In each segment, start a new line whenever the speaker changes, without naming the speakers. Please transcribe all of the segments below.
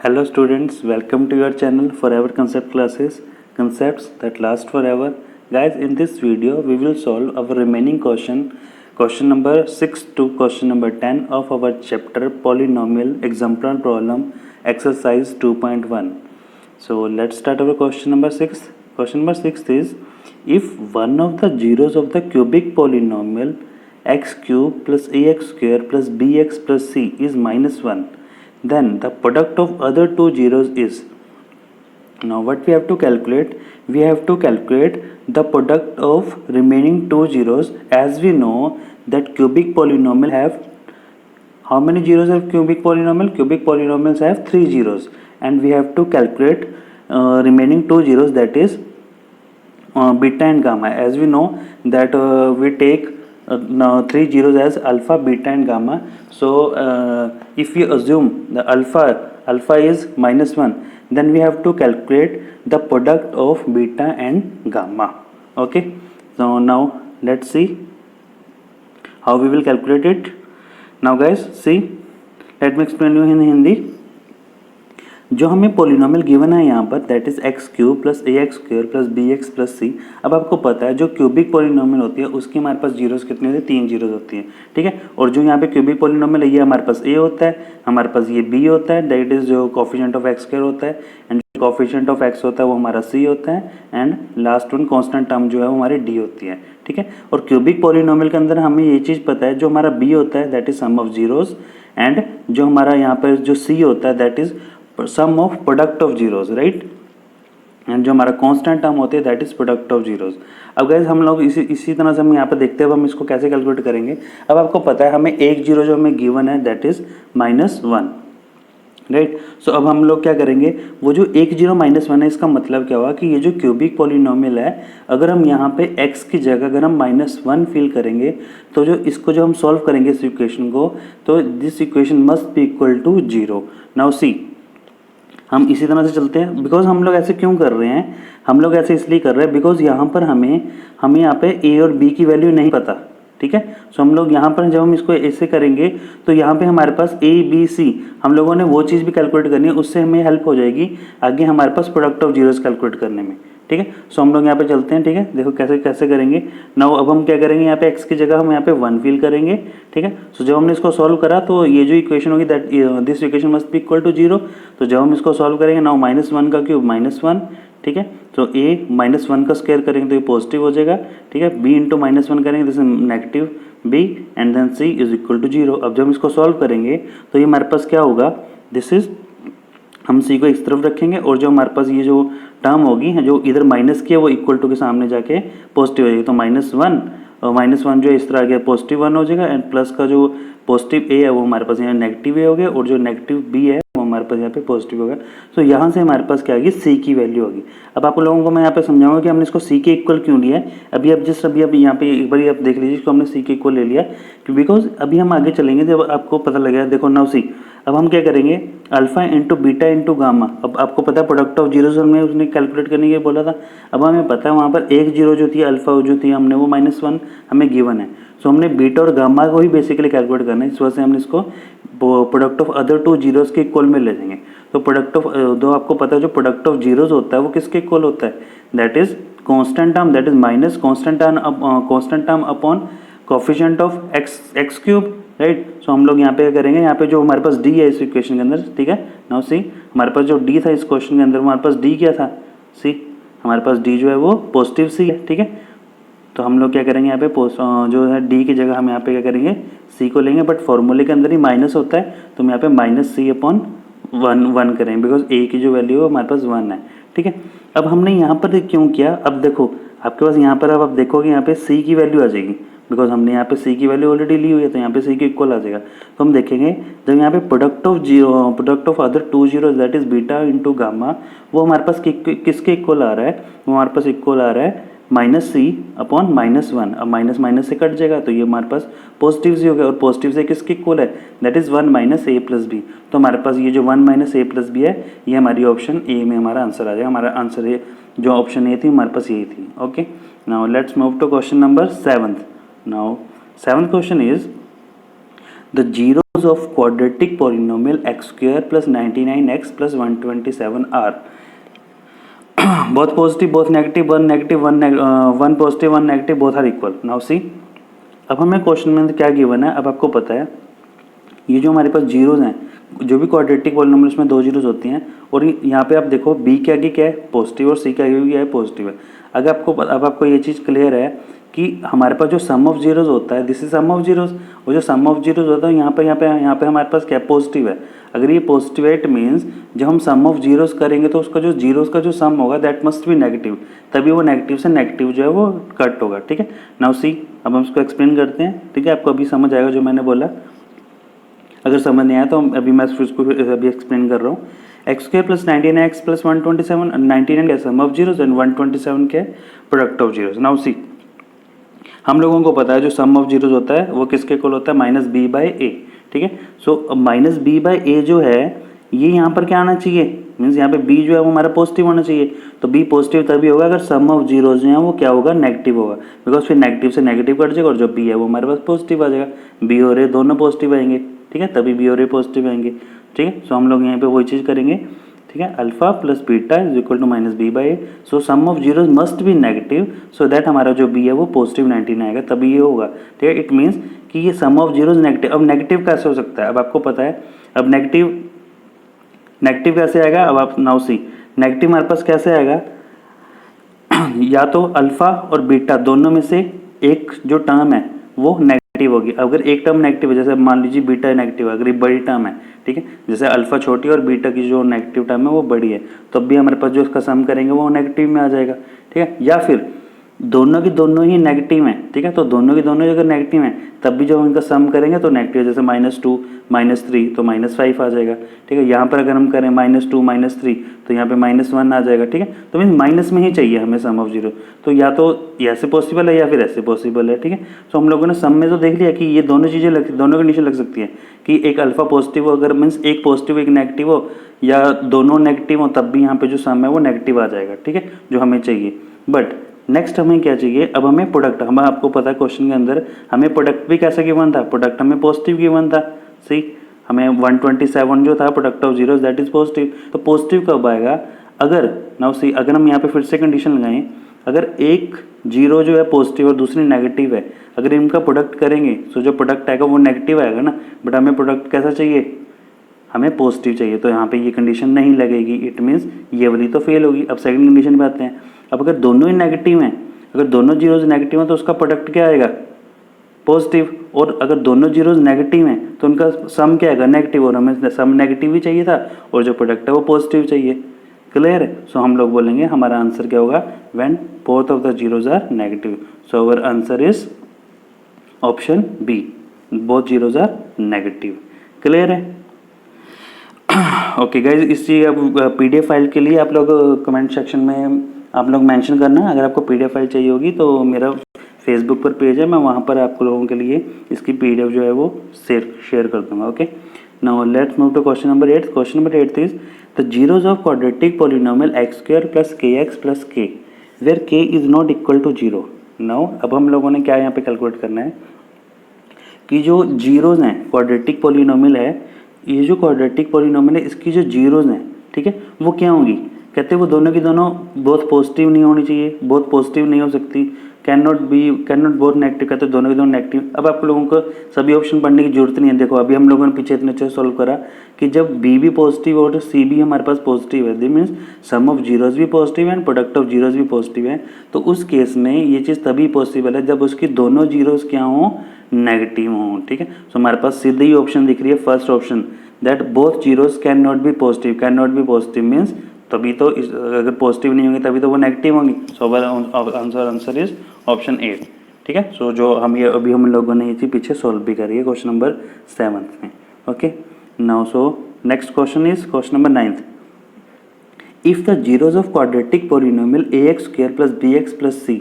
Hello students, welcome to your channel Forever Concept Classes, concepts that last forever. Guys, in this video we will solve our remaining question number 6 to question number 10 of our chapter Polynomial Example Problem Exercise 2.1. So let's start our question number 6. Question number 6 is, if one of the zeros of the cubic polynomial x cube plus ax square plus bx plus c is minus 1, then the product of other two zeros is. Now what we have to calculate? We have to calculate the product of remaining two zeros. As we know that cubic polynomial have, how many zeros have cubic polynomial? Cubic polynomials have 3 zeros, and we have to calculate remaining two zeros, that is beta and gamma. As we know that we take now 3 zeros as alpha, beta and gamma. So if we assume the alpha is minus 1, then we have to calculate the product of beta and gamma. Okay, so now let's see how we will calculate it. Now guys, see, let me explain you in Hindi. जो हमें polynomial given है यहाँ पर, that is x cube plus A x square plus b x plus c. अब आपको पता है जो क्यूबिक पोलिनोमियल होती है उसकी हमारे पास जीरोस कितनी होती है? 3 जीरोस होती है. ठीक है. और जो यहाँ पे क्यूबिक पोलिनोमियल है ये हमारे पास ए होता है, हमारे पास ये बी होता है, दैट इज जो कोफिशिएंट ऑफ एक्स स्क्वायर होता है, एंड जो कोफिशिएंट ऑफ एक्स होता है वो हमारा सी होता है, and last one constant term जो है वो हमारी डी होती है. ठीक है. और क्यूबिक पोलिनोमियल के अंदर हमें ये चीज़ पता है, जो हमारा बी होता है that is sum of zeros, and जो हमारा यहाँ पर जो सी होता है that is sum of product of zeros, right. And जो हमारा कांस्टेंट टर्म होते हैं that is product of zeros. अब गाइस हम लोग इसी तरह से हम यहाँ पे देखते हैं हम इसको कैसे कैलकुलेट करेंगे. अब आपको पता है हमें एक जीरो जो हमें गिवन है दैट इज माइनस 1, राइट. सो अब हम लोग क्या करेंगे, वो जो एक जीरो माइनस 1 है इसका मतलब क्या हुआ कि ये जो क्यूबिक पॉलिनोमियल है, अगर हम यहाँ पे x की जगह अगर हम माइनस 1 फिल करेंगे तो जो इसको जो हम सॉल्व करेंगे इस इक्वेशन को, तो this equation must be equal to 0. Now see, हम इसी तरह से चलते हैं. बिकॉज हम लोग ऐसे क्यों कर रहे हैं, हम लोग ऐसे इसलिए कर रहे हैं बिकॉज यहाँ पर हमें यहाँ पे a और b की वैल्यू नहीं पता. ठीक है. सो हम लोग यहाँ पर जब हम इसको ऐसे करेंगे तो यहाँ पे हमारे पास a b c हम लोगों ने वो चीज़ भी कैलकुलेट करनी है, उससे हमें हेल्प हो जाएगी आगे हमारे पास प्रोडक्ट ऑफ जीरोस कैलकुलेट करने में. ठीक है. सो हम लोग यहाँ पे चलते हैं. ठीक है. देखो कैसे कैसे करेंगे. नाउ अब हम क्या करेंगे, यहाँ पे x की जगह हम यहाँ पे 1 फिल करेंगे. ठीक है. सो जब हमने इसको सॉल्व करा तो ये जो इक्वेशन होगी that this equation must be equal to 0. तो जब हम इसको सॉल्व करेंगे, नाउ माइनस 1 का क्यूब माइनस 1. ठीक है. तो a माइनस 1 का स्क्वायर करेंगे तो ये पॉजिटिव हो जाएगा. ठीक है. b इंटू माइनस 1 करेंगे this negative b, and then c is equal to 0. अब जब हम इसको सॉल्व करेंगे तो ये हमारे पास क्या होगा, दिस इज, हम c को इस तरफ रखेंगे और जो हमारे पास ये जो टर्म होगी जो इधर माइनस की है वो इक्वल टू के सामने जाके पॉजिटिव हो जाएगी. तो माइनस 1 और माइनस 1 जो इस तरह आ गया पॉजिटिव 1 हो जाएगा, एंड प्लस का जो पॉजिटिव a है वो हमारे पास यहाँ नेगेटिव a हो गया, और जो नेगेटिव b है वो हमारे पास यहाँ पे पॉजिटिव होगा. तो यहाँ से हमारे पास क्या आएगी, c की वैल्यू होगी. अब आप लोगों को मैं यहाँ पे समझाऊंगा कि हमने इसको c के इक्वल क्यों लिया है. अभी अब यहाँ पे एक बार आप देख लीजिए, इसको हमने c के इक्वल ले लिया बिकॉज अभी हम आगे चलेंगे जब आपको पता लगेगा. देखो नाउ सी, अब हम क्या करेंगे, alpha into beta into gamma. अब आपको पता है प्रोडक्ट ऑफ जीरोस में उसने कैलकुलेट करने के बोला था. अब हमें पता है वहाँ पर एक जीरो जो थी अल्फा जो थी हमने वो माइनस 1 हमें गिवन है. सो हमने बीटा और गामा को ही बेसिकली कैलकुलेट करना है. इस वजह से हमने इसको product of other two zeros के इक्वल में ले जाएंगे. तो प्रोडक्ट ऑफ दो आपको पता है जो प्रोडक्ट ऑफ जीरोस होता है वो किसके इक्वल होता है, that is constant term, that is minus constant term upon coefficient of x cube, right. So हम लोग यहाँ पे क्या करेंगे, यहाँ पे जो हमारे पास d है इस इक्वेशन के अंदर. ठीक है. नाउ सी, हमारे पास जो d था इस क्वेश्चन के अंदर हमारे पास d क्या था, सी, हमारे पास d जो है वो पॉजिटिव c है. ठीक है. तो हम लोग क्या करेंगे यहाँ पे जो है d की जगह हम यहाँ पे क्या करेंगे, c को लेंगे, बट फॉर्मूले के अंदर ही माइनस होता है तो हम यहाँ पे माइनस c अपॉन 1 करेंगे बिकॉज a की जो वैल्यू है हमारे पास 1 है. ठीक है. अब हमने यहाँ पर क्यों किया, अब देखो आपके पास यहाँ पर अब आप देखोगे यहाँ पे c की वैल्यू आ जाएगी बिकॉज हमने यहाँ पे c की वैल्यू ऑलरेडी ली हुई है, तो यहाँ पे c के इक्वल आ जाएगा. तो हम देखेंगे जब यहाँ पे product of other two zero that is beta into gamma, वो हमारे पास किसके इक्वल आ रहा है, वो हमारे पास इक्वल आ रहा है माइनस c अपॉन माइनस 1. अब माइनस माइनस से कट जाएगा तो ये हमारे पास पॉजिटिव सी हो गया, और पॉजिटिव से किसके इक्वल है, that is 1 minus a plus B. तो हमारे पास ये जो 1 माइनस a प्लस बी है ये हमारी ऑप्शन ए में हमारा आंसर आ जाएगा. हमारा आंसर ये जो ऑप्शन ए थी हमारे पास यही थी. Okay. Now let's move to question number 7. Now 7th question is, the zeros of quadratic polynomial x square plus 99x plus 127 are. Both positive both negative, one negative one positive one negative, both are equal. Now see, अब हमें question में क्या given है, अब आपको पता है ये जो हमारे पास जीरोज हैं, जो भी क्वाड्रेटिक पॉलिनोमियल उसमें दो जीरोज होती हैं, और यहाँ पे आप देखो बी के आगे क्या है पॉजिटिव और सी के आगे क्या है पॉजिटिव है। अगर आपको अब आपको ये चीज़ क्लियर है कि हमारे पास जो सम ऑफ जीरोज होता है this is sum of zeros, और जो सम ऑफ जीरोज होता है यहाँ पे हमारे पास क्या पॉजिटिव है। अगर ये पॉजिटिव है इट मीन्स जब हम सम ऑफ जीरोज करेंगे तो उसका जो जीरोज का जो सम होगा दैट मस्ट बी नेगेटिव, तभी वो नेगेटिव से नेगेटिव जो है वो कट होगा। ठीक है, नाउ सी, अब हम इसको एक्सप्लेन करते हैं। ठीक है, आपको अभी समझ आएगा जो मैंने बोला, अगर समझ नहीं आया तो अभी मैं इसको अभी एक्सप्लेन कर रहा हूँ। X square plus 99x plus 127, 99 क्या सम ऑफ जीरोज एंड 127 क्या product of zeros. Now see, हम लोगों को पता है जो सम ऑफ जीरोज होता है वो किसके इक्वल होता है माइनस बी बाई ए। ठीक है, सो माइनस बी बाई ए जो है ये यहाँ पर क्या आना चाहिए, मीन्स यहाँ पे बी जो है वो हमारा पॉजिटिव होना चाहिए। तो बी पॉजिटिव तभी होगा अगर सम ऑफ जीरोज जो है वो क्या होगा नेगेटिव होगा, बिकॉज फिर नेगेटिव से नेगेटिव कट जाएगा और जो बी है वो हमारे पास पॉजिटिव आ जाएगा। बी और ए दोनों पॉजिटिव आएंगे, ठीक है, तभी बी और ए पॉजिटिव आएंगे। ठीक है, सो हम लोग यहाँ पे वही चीज़ करेंगे। ठीक है, alpha plus beta is equal to minus B by A, so sum of zeros must be negative so that हमारा जो बी है वो पॉजिटिव 19 आएगा, तभी ये होगा। ठीक है, इट मीन्स कि ये सम ऑफ जीरोज नेगेटिव। अब नेगेटिव कैसे हो सकता है, अब आपको पता है, अब नेगेटिव कैसे आएगा, अब आप नाउ सी, नेगेटिव हमारे पास कैसे आएगा या तो अल्फा और बीटा दोनों में से एक जो टर्म है वो नेगेटिव होगी। अगर एक टर्म नेगेटिव है, जैसे मान लीजिए बीटा नेगेटिव है, अगर ये बड़ी टर्म है, ठीक है, जैसे अल्फा छोटी और बीटा की जो नेगेटिव टर्म है वो बड़ी है, तो अब भी हमारे पास जो इसका सम करेंगे वो नेगेटिव में आ जाएगा। ठीक है, या फिर दोनों की दोनों ही नेगेटिव हैं। ठीक है, तो दोनों की दोनों अगर नेगेटिव हैं तब भी जब इनका सम करेंगे तो नेगेटिव, जैसे -2 -3 तो -5 आ जाएगा। ठीक है, यहाँ पर अगर हम करें -2 -3 तो यहाँ पे -1 आ जाएगा। ठीक है, तो मीन माइनस में ही चाहिए हमें सम ऑफ जीरो, तो या तो ऐसे पॉसिबल है या फिर ऐसे पॉसिबल है। ठीक है, तो हम लोगों ने सम में तो देख लिया कि ये दोनों चीज़ें दोनों कंडीशन लग सकती है कि एक अल्फा पॉजिटिव हो, अगर मीन्स एक पॉजिटिव एक नेगेटिव हो, या दोनों नेगेटिव हो, तब भी यहाँ पे जो सम है वो नेगेटिव आ जाएगा। ठीक है, जो हमें चाहिए। बट नेक्स्ट हमें क्या चाहिए, अब हमें प्रोडक्ट, हमें आपको पता है क्वेश्चन के अंदर हमें प्रोडक्ट भी कैसा गिवन था, प्रोडक्ट हमें पॉजिटिव गिवन था। सी, हमें 127 जो था product of zeros that is positive, तो पॉजिटिव कब आएगा, अगर नाउ सी, अगर हम यहाँ पे फिर से कंडीशन लगाएं, अगर एक जीरो जो है पॉजिटिव और दूसरी नेगेटिव है, अगर इनका प्रोडक्ट करेंगे तो जो प्रोडक्ट आएगा वो नेगेटिव आएगा ना, बट हमें प्रोडक्ट कैसा चाहिए, हमें पॉजिटिव चाहिए, तो यहाँ पे ये कंडीशन नहीं लगेगी, इट मीन्स ये वाली तो फेल होगी। अब सेकंड कंडीशन पे आते हैं। अब अगर दोनों ही नेगेटिव हैं, अगर दोनों जीरोज नेगेटिव हैं तो उसका प्रोडक्ट क्या आएगा पॉजिटिव, और अगर दोनों जीरोज नेगेटिव हैं तो उनका सम क्या आएगा नेगेटिव, और हमें सम नेगेटिव ही चाहिए था और जो प्रोडक्ट है वो पॉजिटिव चाहिए। क्लियर है, सो हम लोग बोलेंगे हमारा आंसर क्या होगा, when both of the zeros are negative, so our answer is option B, both zeros are negative. Clear है, ओके गाइज, इस चीज़ अब PDF फाइल के लिए आप लोग कमेंट सेक्शन में आप लोग मेंशन करना, अगर आपको PDF फाइल चाहिए होगी तो मेरा फेसबुक पर पेज है, मैं वहाँ पर आप लोगों के लिए इसकी PDF जो है वो शेयर कर दूँगा। Okay, now let's move to question number 8। Question number 8 is the zeros of quadratic polynomial x square plus kx plus k where k is not equal to zero. Now अब हम लोगों ने क्या यहाँ पे कैलकुलेट करना है कि जो जीरोज हैं क्वाड्रेटिक पॉलिनोमियल है, ये जो क्वाड्रेटिक पॉलिनोमियल है इसकी जो जीरोज हैं, ठीक है, वो क्या होंगी, कहते हैं वो दोनों की दोनों बहुत पॉजिटिव नहीं होनी चाहिए, बहुत पॉजिटिव नहीं हो सकती, कैन नॉट बोथ नेगेटिव, कहते हैं दोनों की दोनों नेगेटिव। अब आप लोगों को सभी ऑप्शन पढ़ने की जरूरत नहीं है। देखो अभी हम लोगों ने पीछे इतने अच्छे सोल्व करा कि जब बी भी पॉजिटिव और सी भी हमारे पास पॉजिटिव है, that means sum of zeros भी पॉजिटिव है एंड प्रोडक्ट ऑफ जीरोज भी पॉजिटिव है, तो उस केस में ये चीज़ तभी पॉसिबल है जब उसकी दोनों जीरोज क्या हों, नेगेटिव हों। ठीक है, सो हमारे पास सीधे ही ऑप्शन दिख रही है, first option, that both zeros can not be positive. Can not be positive means तभी तो अगर पॉजिटिव नहीं होंगे तभी तो वो नेगेटिव होंगी। So answer is option 8। ठीक है, सो जो हम ये अभी हम लोगों ने ये चीज़ पीछे सॉल्व भी करी है क्वेश्चन नंबर 7 में। Okay, now so next question is question number 9। If the zeros of quadratic polynomial ax square plus bx plus c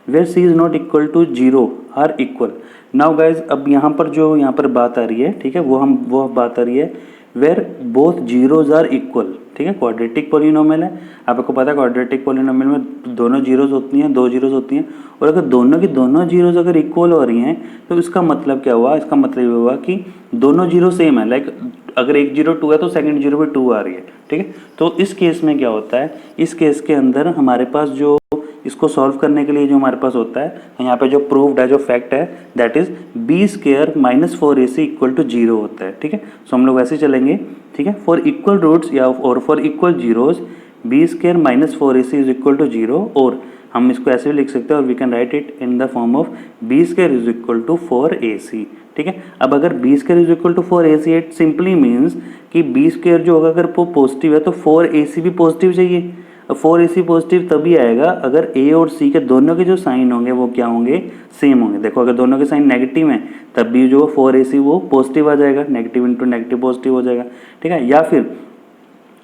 where c is not equal to zero are equal. Now guys, अब यहाँ पर जो यहाँ पर बात आ रही है, ठीक है, वो बात आ रही है where both zeros are equal, ठीक है। क्वाड्रेटिक पॉलिनोमियल है, आपको पता है क्वाड्रेटिक पॉलिनोमियल में दोनों जीरोज होती हैं, दो जीरोज होती हैं, और अगर दोनों की दोनों जीरोज अगर इक्वल हो रही हैं तो इसका मतलब क्या हुआ, इसका मतलब ये हुआ कि दोनों जीरो सेम है। लाइक अगर एक जीरो टू है तो सेकंड जीरो भी टू आ रही है, ठीक है। तो इस केस में क्या होता है, इस केस के अंदर हमारे पास जो इसको सॉल्व करने के लिए जो हमारे पास होता है, यहाँ पे जो प्रूव्ड है, जो फैक्ट है, that is B square minus 4ac equal to zero होता है, ठीक है। सो हम लोग वैसे चलेंगे, ठीक है। फॉर इक्वल रूट्स या और for equal zeros B square minus 4ac is equal to zero, और हम इसको ऐसे भी लिख सकते हैं, और we can write it in the form of B square is equal to 4ac, ठीक है। अब अगर B square is equal to 4ac, it simply means कि बी स्क्वायर जो होगा अगर वो पॉजिटिव है तो 4ac भी पॉजिटिव चाहिए। अब 4ac पॉजिटिव तभी आएगा अगर a और c के दोनों के जो साइन होंगे वो क्या होंगे, सेम होंगे। देखो अगर दोनों के साइन नेगेटिव हैं तब भी जो 4ac वो पॉजिटिव आ जाएगा, नेगेटिव इंटू नेगेटिव पॉजिटिव हो जाएगा, ठीक है। या फिर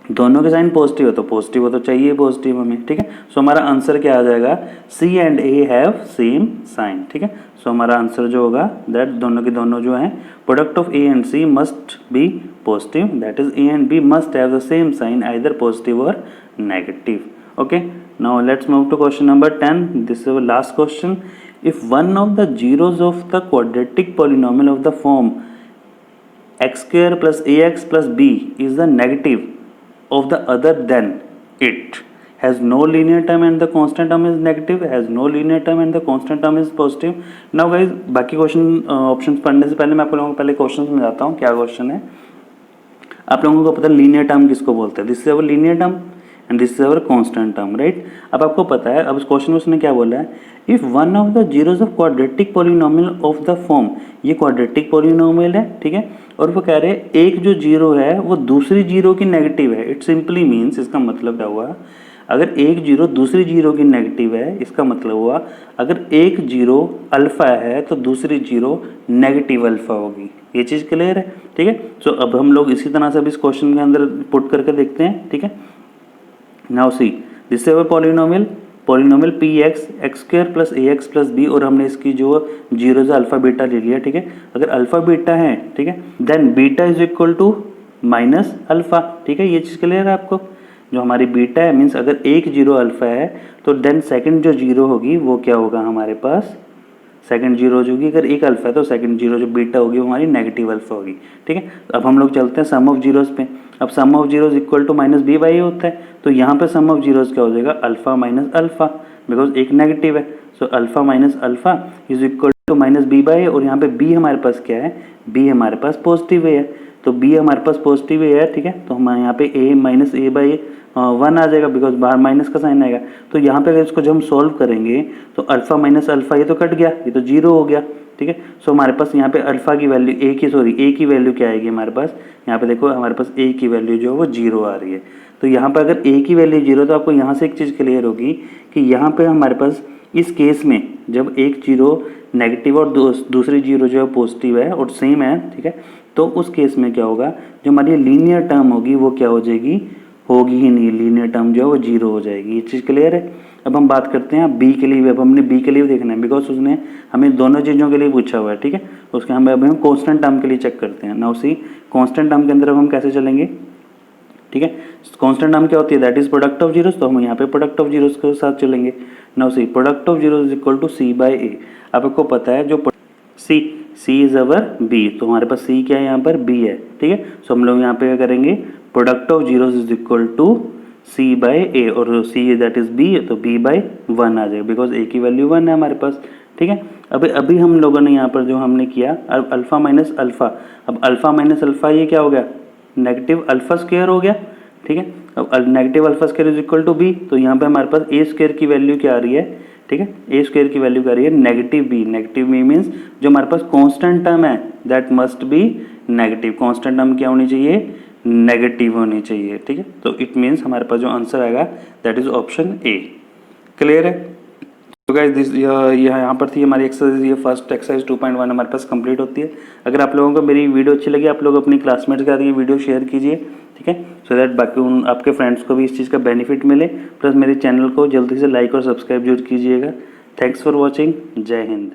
दोनों के साइन पॉजिटिव है तो पॉजिटिव हो तो चाहिए पॉजिटिव हमें, ठीक है। सो हमारा आंसर क्या आ जाएगा, c and a have same sign, ठीक है। सो हमारा आंसर जो होगा दैट दोनों के दोनों जो हैं product of a and c must be positive, that is a and b must have the same sign either positive और negative. Okay, now let's move to question number 10. This is our last question. If one of the zeros of the quadratic polynomial of the form x square plus ax plus b is the negative of the other, then it has no linear term and the constant term is negative, has no linear term and the constant term is positive. Now guys, बाकी question options पढ़ने से पहले मैं आप लोगों को पहले question समझाता हूँ क्या क्वेश्चन है। आप लोगों को पता है लीनियर टर्म किसको बोलते हैं, this is our linear term and this is our constant term, right. अब आपको पता है, अब इस क्वेश्चन में उसने क्या बोला है, if one of the zeros of quadratic polynomial of the form, ये क्वाड्रेटिक पॉलिनोमियल है, ठीक है, और वो कह रहे हैं एक जो जीरो है वो दूसरी जीरो की नेगेटिव है। इट सिंपली मीन्स, इसका मतलब क्या हुआ, अगर एक जीरो दूसरी जीरो की नेगेटिव है, इसका मतलब हुआ अगर एक जीरो अल्फा है तो दूसरी जीरो नेगेटिव अल्फा होगी। ये चीज़ क्लियर है, ठीक है। सो अब हम लोग इसी तरह से भी इस क्वेश्चन के अंदर पुट करके देखते हैं, ठीक है। Now see this is our polynomial P x x square plus A x plus B, और हमने इसकी जो जीरो से अल्फा बीटा ले लिया, ठीक है। अगर अल्फा बीटा है, ठीक है, then beta is equal to minus alpha, ठीक है। ये चीज़ क्लियर है आपको, जो हमारी बीटा है मीन्स अगर एक जीरो अल्फा है तो देन सेकंड जो जीरो होगी वो क्या होगा हमारे पास, सेकंड जीरो जो होगी, अगर एक अल्फा है तो सेकंड जीरो जो बीटा होगी वो हमारी नेगेटिव अल्फा होगी, ठीक है। अब हम लोग चलते हैं सम ऑफ जीरोस पे। अब sum of zeros equal to minus B by a होता है, तो यहाँ पे सम ऑफ जीरोस क्या हो जाएगा, अल्फा माइनस अल्फा, बिकॉज एक नेगेटिव है। So alpha minus alpha is equal to minus B by a, और यहाँ पे बी हमारे पास क्या है, बी हमारे पास पॉजिटिव है, तो बी हमारे पास पॉजिटिव है, ठीक है। तो हमारे यहाँ पे ए माइनस ए बाई 1 आ जाएगा, बिकॉज बाहर माइनस का साइन आएगा। तो यहाँ पे अगर इसको जब हम सॉल्व करेंगे तो अल्फा माइनस अल्फा ये तो कट गया, ये तो जीरो हो गया, ठीक है। सो हमारे पास यहाँ पे अल्फा की वैल्यू ए की वैल्यू क्या आएगी हमारे पास, यहाँ पे देखो हमारे पास ए की वैल्यू जो है वो जीरो आ रही है। तो यहाँ पे अगर ए की वैल्यू जीरो, तो आपको यहाँ से एक चीज़ क्लियर होगी कि यहाँ पे हमारे पास इस केस में जब एक जीरो नेगेटिव और दूसरी जीरो जो है पॉजिटिव है और सेम है, ठीक है, तो उस केस में क्या होगा, जो हमारी लीनियर टर्म होगी वो क्या हो जाएगी, होगी ही नहीं, लीनियर टर्म जो है वो जीरो हो जाएगी। ये चीज़ क्लियर है। अब हम बात करते हैं बी के लिए, अब हमने बी के लिए देखना है, बिकॉज उसने हमें दोनों चीज़ों के लिए पूछा हुआ है, ठीक है। उसके हम अभी हम कॉन्स्टेंट टर्म के लिए चेक करते हैं। नाउ सी कॉन्स्टेंट टर्म के अंदर अब हम कैसे चलेंगे, ठीक है। कॉन्स्टेंट टर्म क्या होती है, that is product of zeros, तो हम यहाँ पे प्रोडक्ट ऑफ जीरोस के साथ चलेंगे। Now see product of zeros is equal to c by a. अब आपको पता है जो सी इज अवर बी, तो हमारे पास सी क्या है, यहाँ पर बी है, ठीक है। सो हम लोग यहाँ पे क्या करेंगे, product of zeros is equal to c by a, और सी दैट इज बी, तो बी बाई 1 आ जाएगा, बिकॉज ए की वैल्यू 1 है हमारे पास, ठीक है। अभी हम लोगों ने यहाँ पर जो हमने किया अल्फा माइनस अल्फा, अब अल्फा माइनस अल्फा ये क्या हो गया, नेगेटिव अल्फा स्क्वायर हो गया, ठीक है। अब negative alpha square is equal to B, तो यहाँ पे हमारे पास ए स्क्वायर की वैल्यू क्या आ रही है, ठीक है, ए स्क्वायर की वैल्यू क्या आ रही है, negative B. Negative B means जो हमारे पास कांस्टेंट टर्म है that must be negative, constant term क्या होनी चाहिए, नेगेटिव होनी चाहिए, ठीक है। तो इट मीन्स हमारे पास जो आंसर आएगा that is option A. Clear है। तो गाइस दिस यहाँ पर थी हमारी एक्सरसाइज, ये फर्स्ट एक्सरसाइज 2.1 हमारे पास कंप्लीट होती है। अगर आप लोगों को मेरी वीडियो अच्छी लगी, आप लोग अपनी क्लासमेट्स के साथ ये वीडियो शेयर कीजिए, ठीक है, सो दैट बाकी उन आपके फ्रेंड्स को भी इस चीज़ का बेनिफिट मिले। प्लस मेरे चैनल को जल्दी से लाइक और सब्सक्राइब जरूर कीजिएगा। Thanks for watching. जय हिंद।